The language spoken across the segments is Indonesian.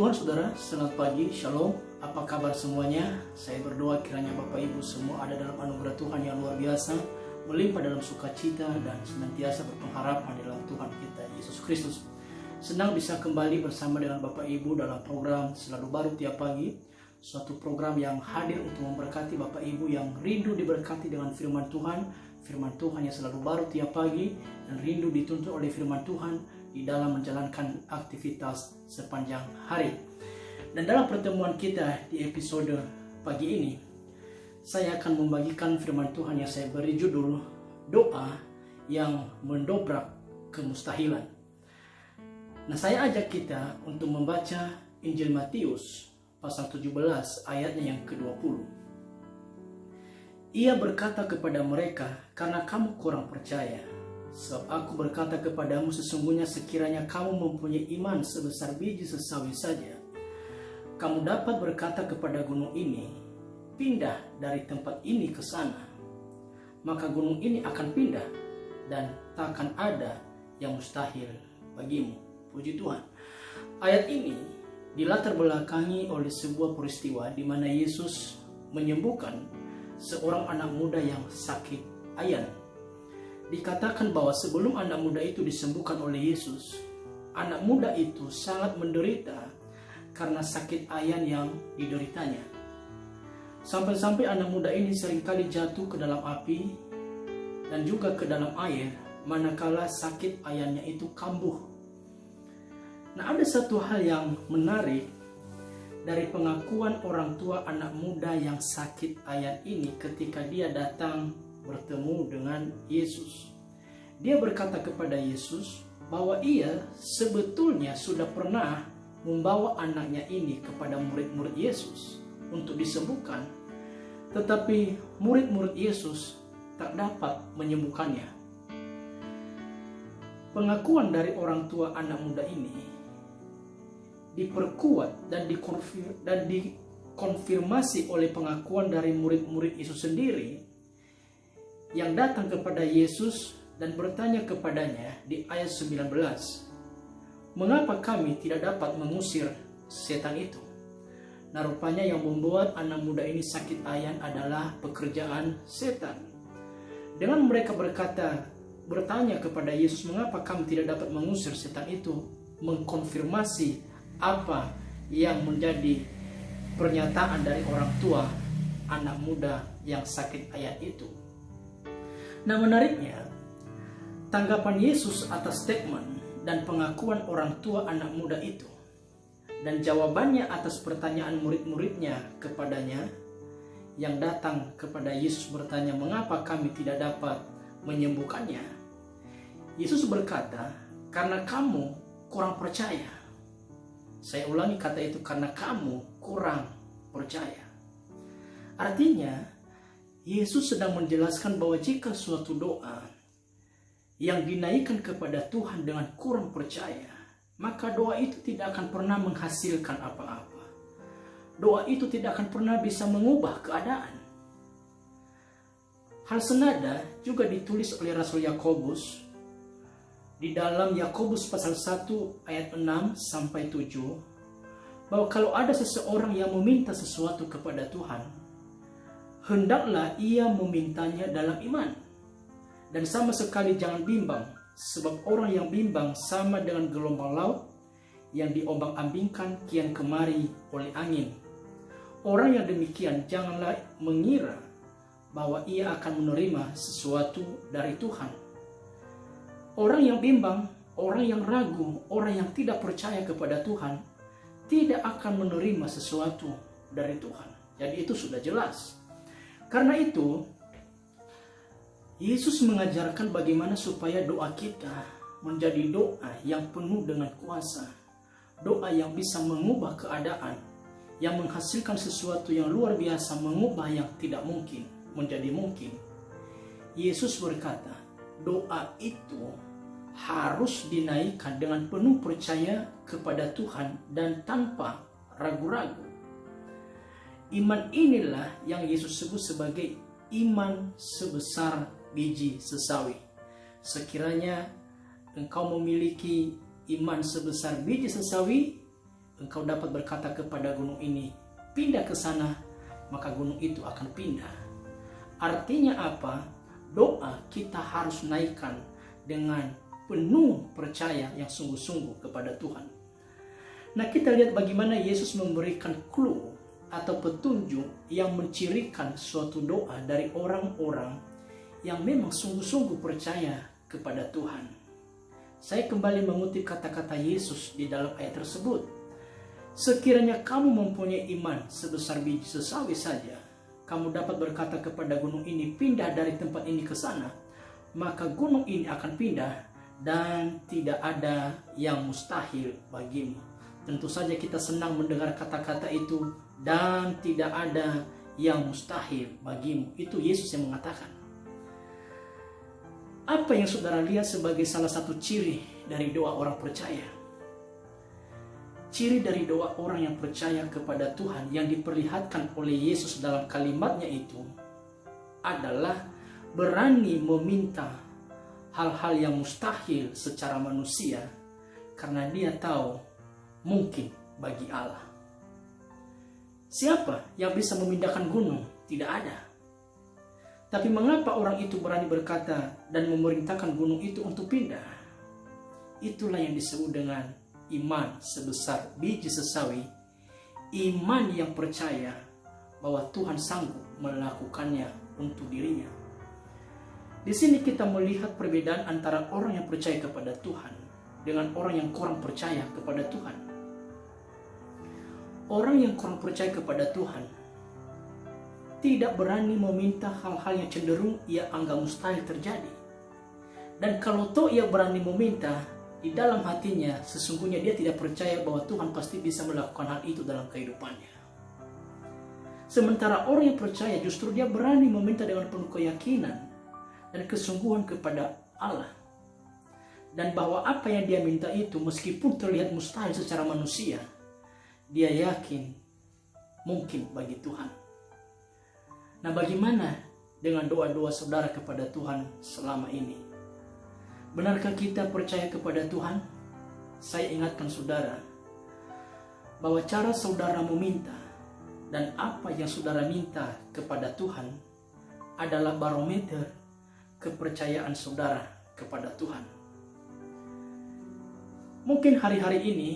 Tuhan saudara, selamat pagi, shalom. Apa kabar semuanya? Saya berdoa kiranya Bapak Ibu semua ada dalam anugerah Tuhan yang luar biasa, melimpah dalam sukacita dan senantiasa berpengharapan di dalam Tuhan kita Yesus Kristus. Senang bisa kembali bersama dengan Bapak Ibu dalam program Selalu Baru Tiap Pagi, suatu program yang hadir untuk memberkati Bapak Ibu yang rindu diberkati dengan firman Tuhan yang selalu baru tiap pagi, dan rindu dituntut oleh firman Tuhan di dalam menjalankan aktivitas sepanjang hari. Dan dalam pertemuan kita di episode pagi ini, saya akan membagikan firman Tuhan yang saya beri judul Doa yang Mendobrak Kemustahilan. Nah, saya ajak kita untuk membaca Injil Matius pasal 17 ayatnya yang ke-20. Ia berkata kepada mereka, karena kamu kurang percaya. Sebab aku berkata kepadamu, sesungguhnya sekiranya kamu mempunyai iman sebesar biji sesawi saja, kamu dapat berkata kepada gunung ini, pindah dari tempat ini ke sana. Maka gunung ini akan pindah, dan takkan ada yang mustahil bagimu. Puji Tuhan. Ayat ini dilatar belakangi oleh sebuah peristiwa di mana Yesus menyembuhkan seorang anak muda yang sakit ayan. Dikatakan bahwa sebelum anak muda itu disembuhkan oleh Yesus, anak muda itu sangat menderita karena sakit ayan yang dideritanya. Sampai-sampai anak muda ini seringkali jatuh ke dalam api dan juga ke dalam air manakala sakit ayannya itu kambuh. Nah, ada satu hal yang menarik dari pengakuan orang tua anak muda yang sakit ayan ini ketika dia datang bertemu dengan Yesus. Dia berkata kepada Yesus bahwa ia sebetulnya sudah pernah membawa anaknya ini kepada murid-murid Yesus untuk disembuhkan, tetapi murid-murid Yesus tak dapat menyembuhkannya. Pengakuan dari orang tua anak muda ini diperkuat dan dikonfirmasi oleh pengakuan dari murid-murid Yesus sendiri yang datang kepada Yesus dan bertanya kepadanya di ayat 19, mengapa kami tidak dapat mengusir setan itu? Nah, rupanya yang membuat anak muda ini sakit ayan adalah pekerjaan setan. Dengan mereka bertanya kepada Yesus, mengapa kami tidak dapat mengusir setan itu, mengkonfirmasi apa yang menjadi pernyataan dari orang tua anak muda yang sakit ayan itu. Nah, menariknya, tanggapan Yesus atas statement dan pengakuan orang tua anak muda itu dan jawabannya atas pertanyaan murid-muridnya kepadanya yang datang kepada Yesus bertanya, mengapa kami tidak dapat menyembuhkannya? Yesus berkata, karena kamu kurang percaya. Saya ulangi kata itu, karena kamu kurang percaya. Artinya, Yesus sedang menjelaskan bahwa jika suatu doa yang dinaikkan kepada Tuhan dengan kurang percaya, maka doa itu tidak akan pernah menghasilkan apa-apa. Doa itu tidak akan pernah bisa mengubah keadaan. Hal senada juga ditulis oleh Rasul Yakobus di dalam Yakobus pasal 1 ayat 6 sampai 7, bahwa kalau ada seseorang yang meminta sesuatu kepada Tuhan, hendaklah ia memintanya dalam iman, dan sama sekali jangan bimbang, sebab orang yang bimbang sama dengan gelombang laut yang diombang-ambingkan kian kemari oleh angin. Orang yang demikian janganlah mengira bahwa ia akan menerima sesuatu dari Tuhan. Orang yang bimbang, orang yang ragu, orang yang tidak percaya kepada Tuhan tidak akan menerima sesuatu dari Tuhan. Jadi itu sudah jelas. Karena itu, Yesus mengajarkan bagaimana supaya doa kita menjadi doa yang penuh dengan kuasa. Doa yang bisa mengubah keadaan, yang menghasilkan sesuatu yang luar biasa, mengubah yang tidak mungkin menjadi mungkin. Yesus berkata, doa itu harus dinaikkan dengan penuh percaya kepada Tuhan dan tanpa ragu-ragu. Iman inilah yang Yesus sebut sebagai iman sebesar biji sesawi. Sekiranya engkau memiliki iman sebesar biji sesawi, engkau dapat berkata kepada gunung ini, pindah ke sana, maka gunung itu akan pindah. Artinya apa? Doa kita harus naikkan dengan penuh percaya yang sungguh-sungguh kepada Tuhan. Nah, kita lihat bagaimana Yesus memberikan clue atau petunjuk yang mencirikan suatu doa dari orang-orang yang memang sungguh-sungguh percaya kepada Tuhan. Saya kembali mengutip kata-kata Yesus di dalam ayat tersebut. Sekiranya kamu mempunyai iman sebesar biji sesawi saja, kamu dapat berkata kepada gunung ini, pindah dari tempat ini ke sana, maka gunung ini akan pindah dan tidak ada yang mustahil bagimu. Tentu saja kita senang mendengar kata-kata itu, dan tidak ada yang mustahil bagimu. Itu Yesus yang mengatakan. Apa yang saudara lihat sebagai salah satu ciri dari doa orang percaya? Ciri dari doa orang yang percaya kepada Tuhan yang diperlihatkan oleh Yesus dalam kalimatnya itu adalah berani meminta hal-hal yang mustahil secara manusia karena dia tahu mungkin bagi Allah. Siapa yang bisa memindahkan gunung? Tidak ada. Tapi mengapa orang itu berani berkata dan memerintahkan gunung itu untuk pindah? Itulah yang disebut dengan iman sebesar biji sesawi. Iman yang percaya bahwa Tuhan sanggup melakukannya untuk dirinya. Di sini kita melihat perbedaan antara orang yang percaya kepada Tuhan dengan orang yang kurang percaya kepada Tuhan. Orang yang kurang percaya kepada Tuhan tidak berani meminta hal-hal yang cenderung ia anggap mustahil terjadi. Dan kalau toh ia berani meminta, di dalam hatinya sesungguhnya dia tidak percaya bahwa Tuhan pasti bisa melakukan hal itu dalam kehidupannya. Sementara orang yang percaya justru dia berani meminta dengan penuh keyakinan dan kesungguhan kepada Allah. Dan bahwa apa yang dia minta itu meskipun terlihat mustahil secara manusia, dia yakin mungkin bagi Tuhan. Nah, bagaimana dengan doa-doa saudara kepada Tuhan selama ini? Benarkah kita percaya kepada Tuhan? Saya ingatkan saudara bahwa cara saudara meminta dan apa yang saudara minta kepada Tuhan adalah barometer kepercayaan saudara kepada Tuhan. Mungkin hari-hari ini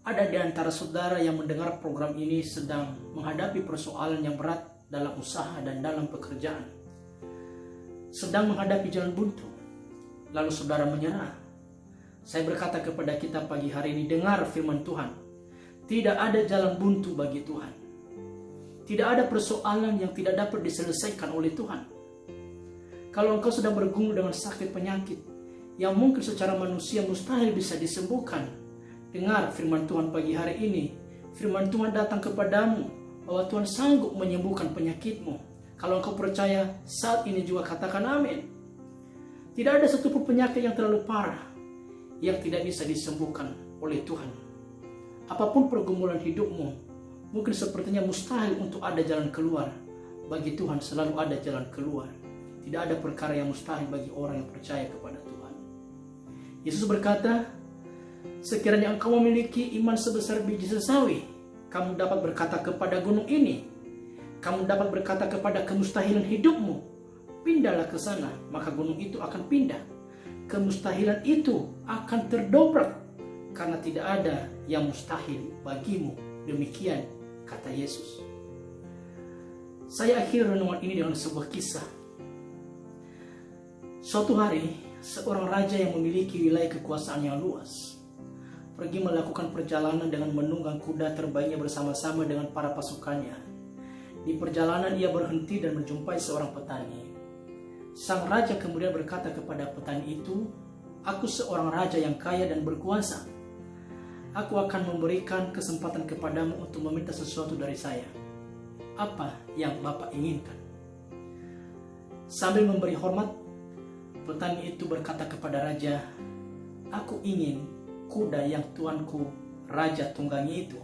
ada di antara saudara yang mendengar program ini sedang menghadapi persoalan yang berat dalam usaha dan dalam pekerjaan, sedang menghadapi jalan buntu, lalu saudara menyerah. Saya berkata kepada kita pagi hari ini, dengar firman Tuhan. Tidak ada jalan buntu bagi Tuhan. Tidak ada persoalan yang tidak dapat diselesaikan oleh Tuhan. Kalau engkau sedang bergumul dengan sakit penyakit yang mungkin secara manusia mustahil bisa disembuhkan, dengar firman Tuhan pagi hari ini. Firman Tuhan datang kepadamu bahwa Tuhan sanggup menyembuhkan penyakitmu. Kalau engkau percaya saat ini juga katakan amin. Tidak ada satupun penyakit yang terlalu parah yang tidak bisa disembuhkan oleh Tuhan. Apapun pergumulan hidupmu, mungkin sepertinya mustahil untuk ada jalan keluar. Bagi Tuhan selalu ada jalan keluar. Tidak ada perkara yang mustahil bagi orang yang percaya kepada Tuhan. Yesus berkata, sekiranya engkau memiliki iman sebesar biji sesawi, kamu dapat berkata kepada gunung ini, kamu dapat berkata kepada kemustahilan hidupmu, pindahlah ke sana, maka gunung itu akan pindah. Kemustahilan itu akan terdobrak karena tidak ada yang mustahil bagimu. Demikian kata Yesus. Saya akhiri renungan ini dengan sebuah kisah. Suatu hari, seorang raja yang memiliki wilayah kekuasaan yang luas pergi melakukan perjalanan dengan menunggang kuda terbaiknya bersama-sama dengan para pasukannya. Di perjalanan ia berhenti dan menjumpai seorang petani. Sang raja kemudian berkata kepada petani itu, "Aku seorang raja yang kaya dan berkuasa. Aku akan memberikan kesempatan kepadamu untuk meminta sesuatu dari saya. Apa yang Bapak inginkan?" Sambil memberi hormat, petani itu berkata kepada raja, "Aku ingin kuda yang tuanku raja tunggangi itu."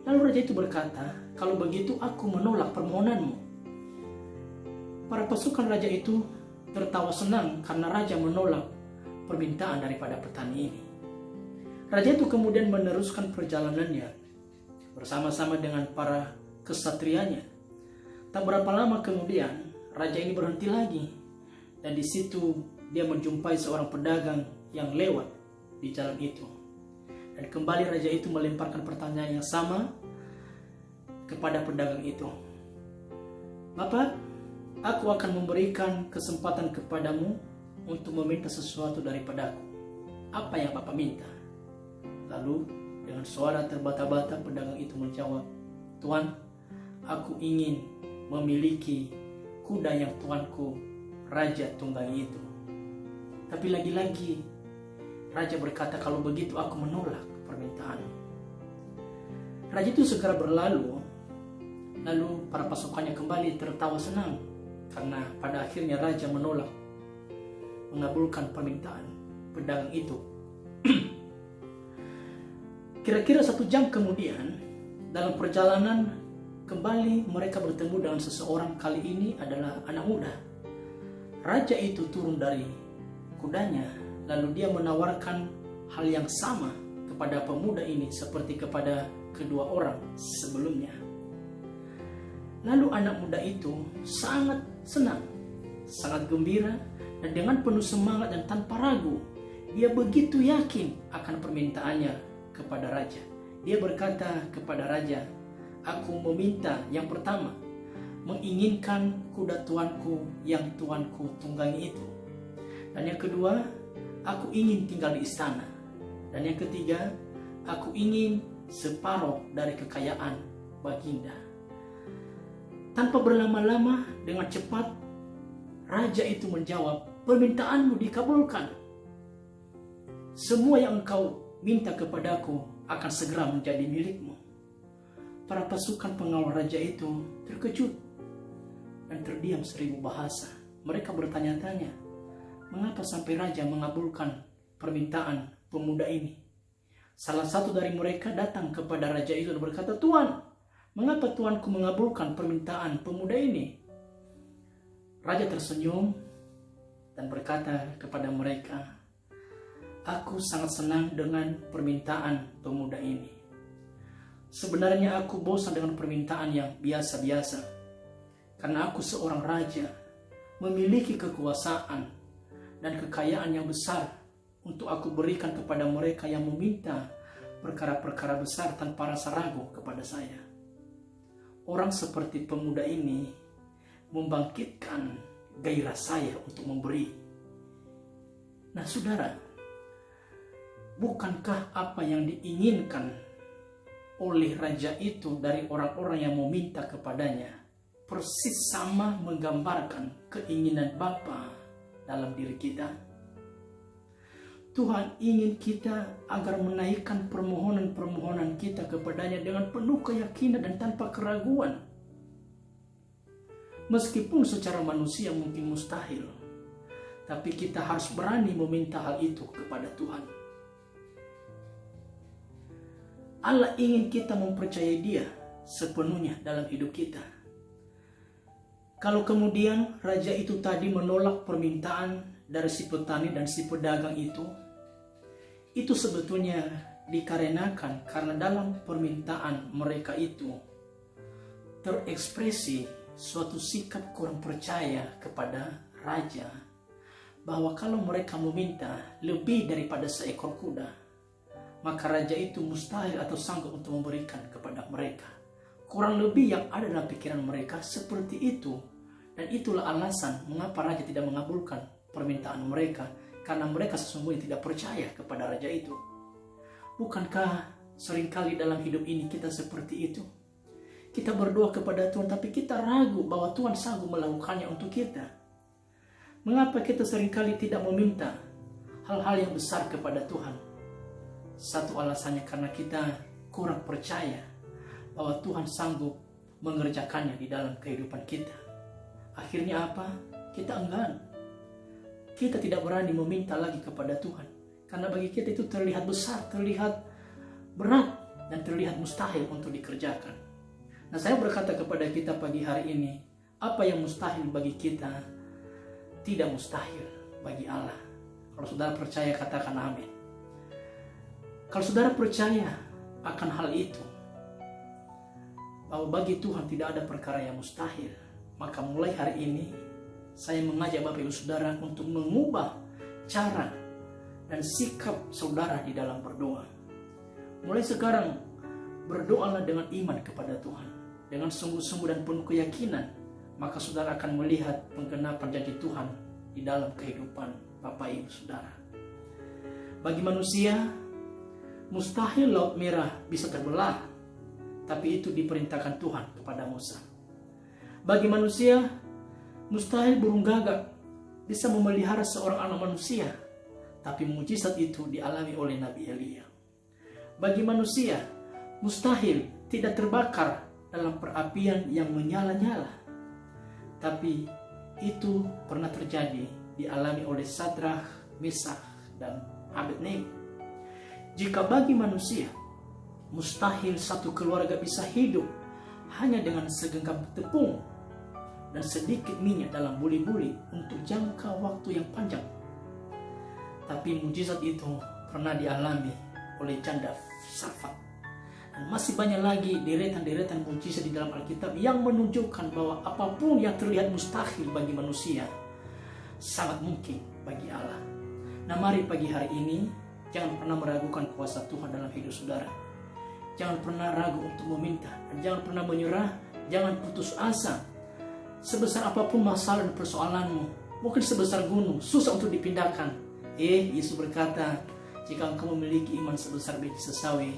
Lalu raja itu berkata, "Kalau begitu aku menolak permohonanmu." Para pasukan raja itu tertawa senang karena raja menolak permintaan daripada petani ini. Raja itu kemudian meneruskan perjalanannya bersama-sama dengan para kesatrianya. Tak berapa lama kemudian, raja ini berhenti lagi. Dan di situ dia menjumpai seorang pedagang yang lewat di jalan itu. Dan kembali raja itu melemparkan pertanyaan yang sama kepada pedagang itu. Bapak, aku akan memberikan kesempatan kepadamu untuk meminta sesuatu daripadaku. Apa yang Bapak minta? Lalu dengan suara terbata-bata pedagang itu menjawab, Tuan, aku ingin memiliki kuda yang tuanku raja tunggangi itu. Tapi lagi-lagi raja berkata, kalau begitu aku menolak permintaanmu. Raja itu segera berlalu. Lalu para pasukannya kembali tertawa senang karena pada akhirnya raja menolak mengabulkan permintaan pedagang itu. Kira-kira 1 jam kemudian, dalam perjalanan kembali mereka bertemu dengan seseorang. Kali ini adalah anak muda. Raja itu turun dari kudanya, lalu dia menawarkan hal yang sama kepada pemuda ini seperti kepada kedua orang sebelumnya. Lalu anak muda itu sangat senang, sangat gembira, dan dengan penuh semangat dan tanpa ragu, dia begitu yakin akan permintaannya kepada raja. Dia berkata kepada raja, aku meminta yang pertama, menginginkan kuda tuanku yang tuanku tunggangi itu. Dan yang kedua, aku ingin tinggal di istana. Dan yang ketiga, aku ingin separuh dari kekayaan baginda. Tanpa berlama-lama, dengan cepat raja itu menjawab, permintaanmu dikabulkan. Semua yang engkau minta kepadaku akan segera menjadi milikmu. Para pasukan pengawal raja itu terkejut dan terdiam 1000 bahasa. Mereka bertanya-tanya, mengapa sampai raja mengabulkan permintaan pemuda ini? Salah satu dari mereka datang kepada raja itu dan berkata, Tuan, mengapa tuanku mengabulkan permintaan pemuda ini? Raja tersenyum dan berkata kepada mereka, aku sangat senang dengan permintaan pemuda ini. Sebenarnya aku bosan dengan permintaan yang biasa-biasa. Karena aku seorang raja, memiliki kekuasaan dan kekayaan yang besar untuk aku berikan kepada mereka yang meminta perkara-perkara besar tanpa rasa ragu kepada saya. Orang seperti pemuda ini membangkitkan gairah saya untuk memberi. Nah saudara, bukankah apa yang diinginkan oleh raja itu dari orang-orang yang meminta kepadanya persis sama menggambarkan keinginan Bapa dalam diri kita? Tuhan ingin kita agar menaikkan permohonan-permohonan kita kepadanya dengan penuh keyakinan dan tanpa keraguan. Meskipun secara manusia mungkin mustahil, tapi kita harus berani meminta hal itu kepada Tuhan. Allah ingin kita mempercayai Dia sepenuhnya dalam hidup kita. Kalau kemudian raja itu tadi menolak permintaan dari si petani dan si pedagang itu sebetulnya dikarenakan karena dalam permintaan mereka itu terekspresi suatu sikap kurang percaya kepada raja, bahwa kalau mereka meminta lebih daripada seekor kuda, maka raja itu mustahil atau sanggup untuk memberikan kepada mereka. Kurang lebih yang ada dalam pikiran mereka seperti itu. Dan itulah alasan mengapa raja tidak mengabulkan permintaan mereka, karena mereka sesungguhnya tidak percaya kepada raja itu. Bukankah seringkali dalam hidup ini kita seperti itu? Kita berdoa kepada Tuhan, tapi kita ragu bahwa Tuhan sanggup melakukannya untuk kita. Mengapa kita seringkali tidak meminta hal-hal yang besar kepada Tuhan? Satu alasannya karena kita kurang percaya bahwa Tuhan sanggup mengerjakannya di dalam kehidupan kita. Akhirnya apa? Kita enggan. Kita tidak berani meminta lagi kepada Tuhan. Karena bagi kita itu terlihat besar, terlihat berat, dan terlihat mustahil untuk dikerjakan. Nah, saya berkata kepada kita pagi hari ini, apa yang mustahil bagi kita, tidak mustahil bagi Allah. Kalau saudara percaya, katakan amin. Kalau saudara percaya akan hal itu, bahwa bagi Tuhan tidak ada perkara yang mustahil, maka mulai hari ini saya mengajak Bapak Ibu Saudara untuk mengubah cara dan sikap saudara di dalam berdoa. Mulai sekarang berdoalah dengan iman kepada Tuhan, dengan sungguh-sungguh dan penuh keyakinan, maka saudara akan melihat penggenapan janji Tuhan di dalam kehidupan Bapak Ibu Saudara. Bagi manusia, mustahil laut merah bisa terbelah, tapi itu diperintahkan Tuhan kepada Musa. Bagi manusia, mustahil burung gagak bisa memelihara seorang anak manusia, tapi mujizat itu dialami oleh Nabi Elia. Bagi manusia, mustahil tidak terbakar dalam perapian yang menyala-nyala, tapi itu pernah terjadi, dialami oleh Sadrak, Meshach, dan Abednego. Jika bagi manusia mustahil satu keluarga bisa hidup hanya dengan segenggam tepung dan sedikit minyak dalam buli-buli untuk jangka waktu yang panjang, tapi mujizat itu pernah dialami oleh janda Sarfat. Dan masih banyak lagi deretan-deretan mujizat di dalam Alkitab yang menunjukkan bahwa apapun yang terlihat mustahil bagi manusia sangat mungkin bagi Allah. Nah, mari pagi hari ini jangan pernah meragukan kuasa Tuhan dalam hidup saudara. Jangan pernah ragu untuk meminta, dan jangan pernah menyerah, jangan putus asa. Sebesar apapun masalah dan persoalanmu, mungkin sebesar gunung, susah untuk dipindahkan. Yesus berkata, jika engkau memiliki iman sebesar biji sesawi,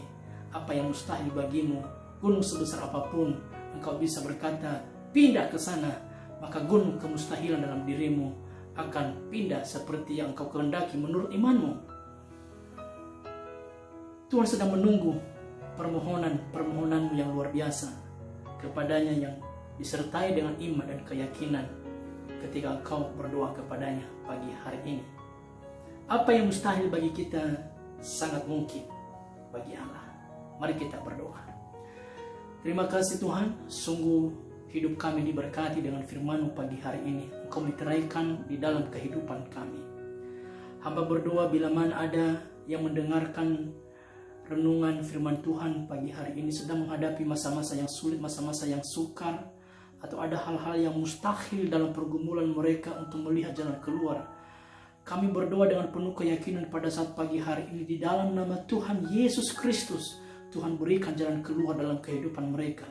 apa yang mustahil bagimu, gunung sebesar apapun, engkau bisa berkata, pindah ke sana, maka gunung kemustahilan dalam dirimu akan pindah seperti yang engkau kehendaki menurut imanmu. Tuhan sedang menunggu permohonanmu yang luar biasa kepadanya, yang disertai dengan iman dan keyakinan ketika engkau berdoa kepadanya pagi hari ini. Apa yang mustahil bagi kita sangat mungkin bagi Allah. Mari kita berdoa. Terima kasih Tuhan, sungguh hidup kami diberkati dengan firman-Mu pagi hari ini. Engkau meteraikan di dalam kehidupan kami. Hamba berdoa bila mana ada yang mendengarkan renungan firman Tuhan pagi hari ini sedang menghadapi masa-masa yang sulit, masa-masa yang sukar, atau ada hal-hal yang mustahil dalam pergumulan mereka untuk melihat jalan keluar. Kami berdoa dengan penuh keyakinan pada saat pagi hari ini di dalam nama Tuhan Yesus Kristus. Tuhan berikan jalan keluar dalam kehidupan mereka.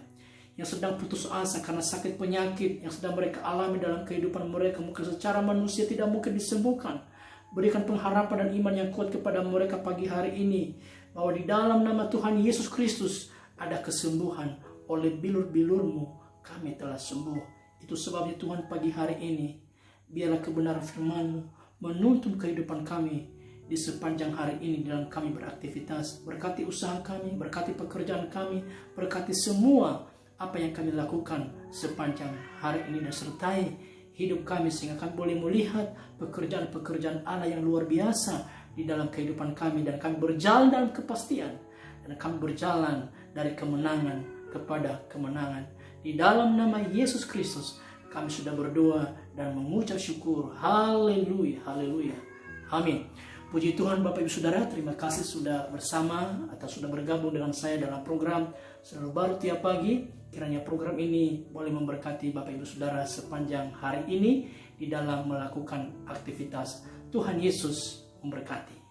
Yang sedang putus asa karena sakit penyakit yang sedang mereka alami dalam kehidupan mereka, mungkin secara manusia tidak mungkin disembuhkan. Berikan pengharapan dan iman yang kuat kepada mereka pagi hari ini, bahwa di dalam nama Tuhan Yesus Kristus ada kesembuhan. Oleh bilur-bilur-Mu kami telah sembuh. Itu sebabnya Tuhan pagi hari ini, biarlah kebenaran firman-Mu menuntun kehidupan kami di sepanjang hari ini dalam kami beraktivitas. Berkati usaha kami, berkati pekerjaan kami, berkati semua apa yang kami lakukan sepanjang hari ini, dan sertai hidup kami sehingga kami boleh melihat pekerjaan-pekerjaan Allah yang luar biasa di dalam kehidupan kami, dan kami berjalan dalam kepastian, dan kami berjalan dari kemenangan kepada kemenangan. Di dalam nama Yesus Kristus kami sudah berdoa dan mengucap syukur. Haleluya, haleluya, amin. Puji Tuhan Bapak Ibu Saudara, terima kasih sudah bersama atau sudah bergabung dengan saya dalam program Selalu Baru Tiap Pagi. Kiranya program ini boleh memberkati Bapak Ibu Saudara sepanjang hari ini di dalam melakukan aktivitas. Tuhan Yesus memberkati.